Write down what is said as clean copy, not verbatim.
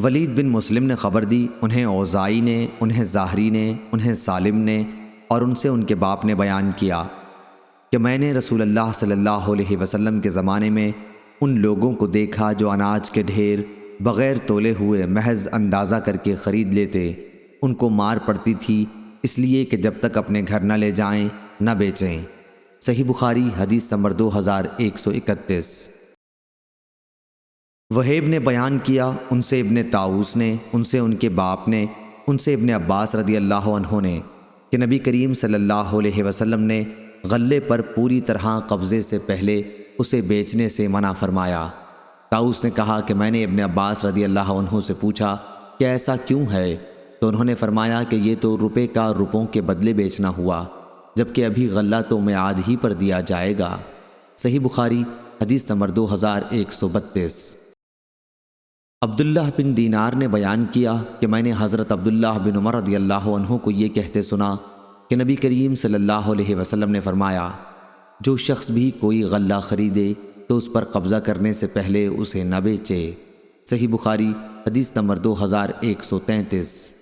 ولید بن مسلم نے خبر دی، انہیں اوزائی نے، انہیں ظاہری نے، انہیں سالم نے اور ان سے ان کے باپ نے بیان کیا کہ میں نے رسول اللہ صلی اللہ علیہ وسلم کے زمانے میں ان لوگوں کو دیکھا جو اناج کے ڈھیر بغیر تولے ہوئے محض اندازہ کر کے خرید لیتے۔ ان کو مار پڑتی تھی اس لیے کہ جب تک اپنے گھر نہ لے جائیں نہ بیچیں۔ صحیح بخاری حدیث نمبر 2131۔ وہیب نے بیان کیا، ان سے ابن طاؤس نے، ان سے ان کے باپ نے، ان سے ابن عباس رضی اللہ عنہ نے کہ نبی کریم صلی اللہ علیہ وسلم نے غلے پر پوری طرح قبضے سے پہلے اسے بیچنے سے منع فرمایا۔ طاؤس نے کہا کہ میں نے ابن عباس رضی اللہ عنہ سے پوچھا کہ ایسا کیوں ہے؟ تو انہوں نے فرمایا کہ یہ تو روپے کا روپوں کے بدلے بیچنا ہوا، جبکہ ابھی غلہ تو میعاد ہی پر دیا جائے گا۔ صحیح بخاری حدیث نمبر 2132۔ عبداللہ بن دینار نے بیان کیا کہ میں نے حضرت عبداللہ بن عمر رضی اللہ عنہ کو یہ کہتے سنا کہ نبی کریم صلی اللہ علیہ وسلم نے فرمایا، جو شخص بھی کوئی غلہ خریدے تو اس پر قبضہ کرنے سے پہلے اسے نہ بیچے۔ صحیح بخاری حدیث نمبر 2133۔